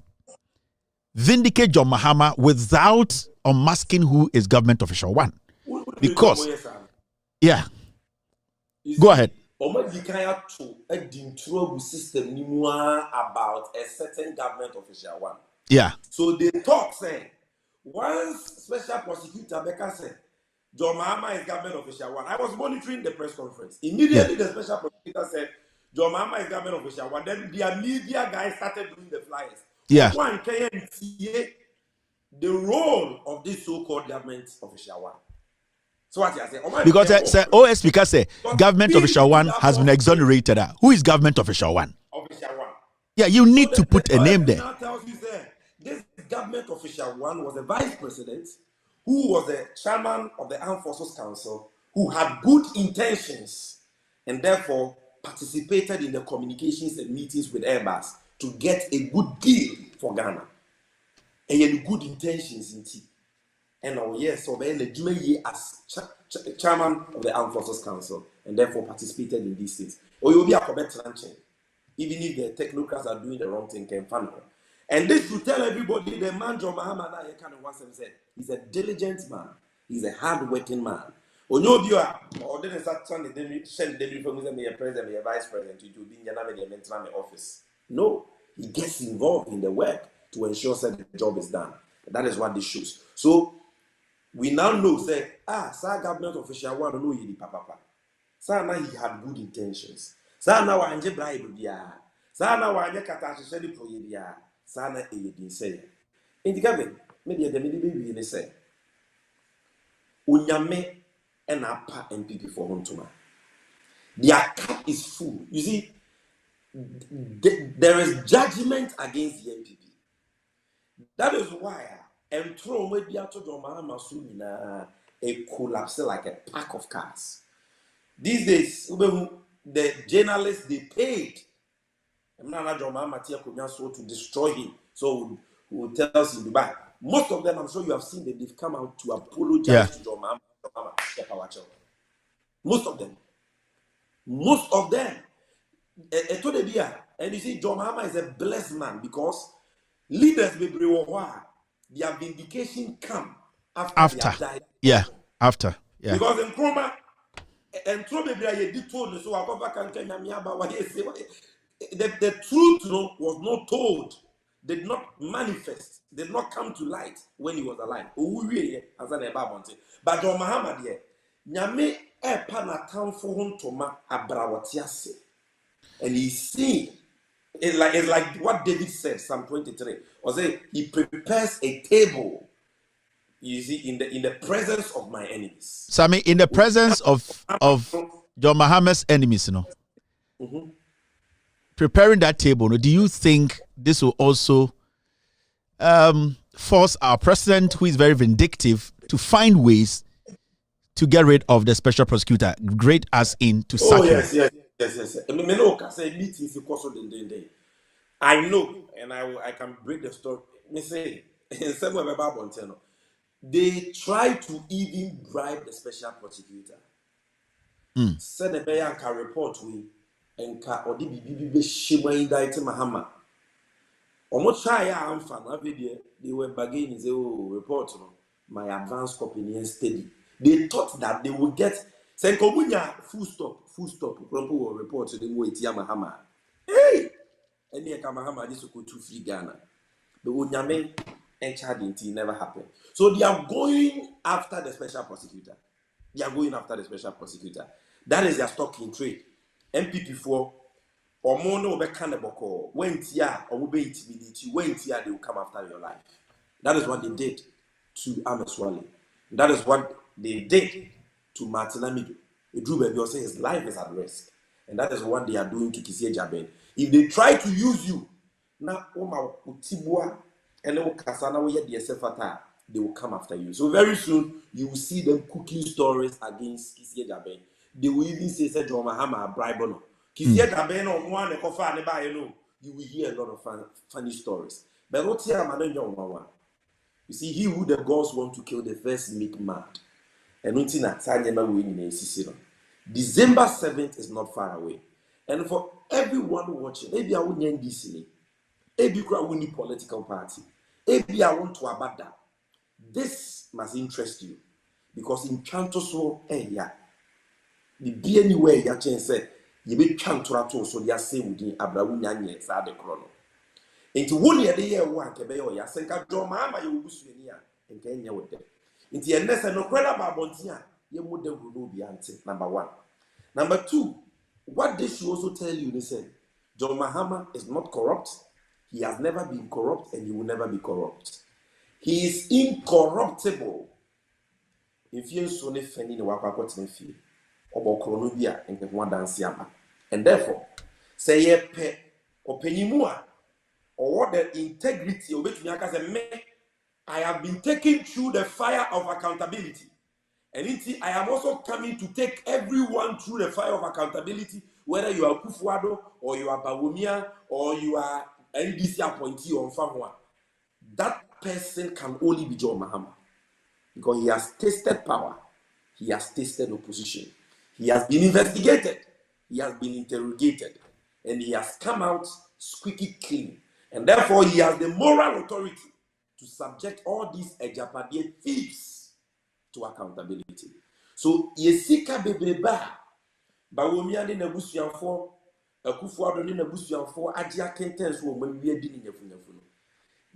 Speaker 1: vindicate John Mahama without unmasking who is government official one. Because go ahead.
Speaker 2: System about a certain government official one.
Speaker 1: Yeah.
Speaker 2: So they talk saying once special prosecutor Becca said John Mahama is government official one. I was monitoring the press conference. Immediately the special prosecutor said John Mahama is government official one. Then the media guys started doing the flyers.
Speaker 1: Yeah.
Speaker 2: One can see the role of this so-called government official one. So what you say?
Speaker 1: Because OS because government official one has been exonerated. Who is government official one?
Speaker 2: Official one.
Speaker 1: Yeah, you need to put a name there.
Speaker 2: Now tells you this government official one was a vice president who was the chairman of the Armed Forces Council who had good intentions and therefore participated in the communications and meetings with AIRBUS to get a good deal for Ghana. And he had good intentions in T. And so he as chairman of the Armed Forces Council and therefore participated in these things. Or you'll be a combatant, even if the technocrats are doing the wrong thing, can fund her. And this to tell everybody the man John Mahama said, he's a diligent man, he's a hard-working man. Or didn't start trying to send the president, a vice president, to be in the office. No, he gets involved in the work to ensure that the job is done. That is what this shows. So we now know that government official one know he papa. Now he had good intentions. Now anje bribe dia. Now anje kata shedi proye dia. Now e din say. In the government, maybe the baby we say. Unyame and apa MPP for Hontuma. Their cup is full. You see, there is judgment against the MPP. That is why and throw maybe out to John Mahama a collapse like a pack of cards. These days, the journalists they paid John Mahama to destroy him. So who tells him Dubai. Most of them, I'm sure you have seen that they've come out to apologize to John Mahama. Most of them. And you see, John Mahama is a blessed man because leaders will be their vindication come after they have died.
Speaker 1: Yeah, after. Yeah.
Speaker 2: Because in Chroma and so I go back and the truth was not told, did not manifest, did not come to light when he was alive. But John Mahama there, Nyame Panatan for Hontoma Abrawatiase. And he's seen it's like what David said, Psalm 23. Or say he prepares a table, you see, in the presence of my enemies.
Speaker 1: Sammy, in the presence of John Mahama's enemies, preparing that table, do you think this will also force our president, who is very vindictive, to find ways to get rid of the special prosecutor, great as in to sack him?
Speaker 2: Yes. I know, and I can break the story. Me say, they try to even bribe the special prosecutor. Send a bayan can report we and ka odi bibi shima indicted Mahama. Almost try am fan they were bargaining say report my advanced opinion study. They thought that they would get send Kobunya full stop. Grumpo will report to them with Mahama. Hey! And here Mahama this will go to free Ghana. The Unyame and Chad never happened. So they are going after the special prosecutor. That is their stock in trade. MPP4 or more no be cannibal. When tia or will be intimidate you, when tia they will come after your life. That is what they did to Amaswale. That is what they did to Martin Amido. Drew Baby say his life is at risk. And that is what they are doing to Kisie Jaben. If they try to use you, now Oma Utibua and Kasana they will come after you. So very soon you will see them cooking stories against Kisie Jaben. They will even say JOHN MAHAMA bribe. Kisie Jaben or one you will hear a lot of funny stories. But what's here, you see, he who the gods want to kill the first make mad. And December 7th is not far away. And for everyone watching, maybe I won't end this, maybe I won't need political party, maybe I want to abada. This must interest you because in Chantoso, yeah, the be anywhere ya change said, you be Chantorato, so they are saying within Abraham Yan the chrono. Into 1 year, the year one, Kebeyo, Yasenka, JOHN MAHAMA, you will see and Kenya with them. Into your nest and no credit about Bontia, you would will be answer. Number one. Number two, what they should also tell you, they said, JOHN MAHAMA is not corrupt. He has never been corrupt and he will never be corrupt. He is incorruptible. If you so ne feni ne wakwa ne fie, obo krono bia nke ho dance ama. And therefore, say ye pe openimu a or what the integrity of it, I have been taken through the fire of accountability. And I am also coming to take everyone through the fire of accountability, whether you are Kufuado or you are Bawumia or you are NDC appointee or Famwa. That person can only be JOHN MAHAMA because he has tasted power, he has tasted opposition, he has been investigated, he has been interrogated, and he has come out squeaky clean. And therefore, he has the moral authority to subject all these Ejapadian thieves to accountability. So, Yesika Bebreba, Bawumia de Nebusianfo, Akufuado de Nebusianfo, Ajia Kentens, when we are dealing with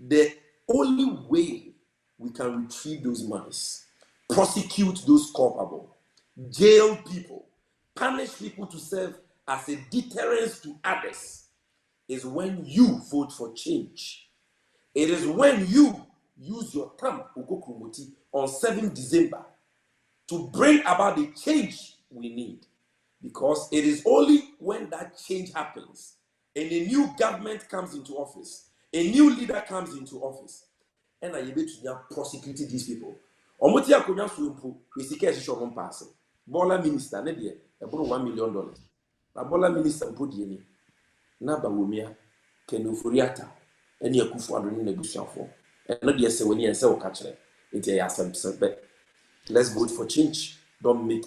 Speaker 2: the only way we can retrieve those monies, prosecute those culpable, jail people, punish people to serve as a deterrence to others, is when you vote for change. It is when you use your thumb on 7th December to bring about the change we need. Because it is only when that change happens and a new government comes into office, a new leader comes into office, and are able to prosecute these people. Omotia konya suimpu, we see cash on pass. Bola minister, nebie, about $1 million. A Bola minister put ye na Bawumia, Kenufuriata, and Yakufuado in the Bushanfo. And not yes, when you say, catch it, it's a let's vote for change. Don't make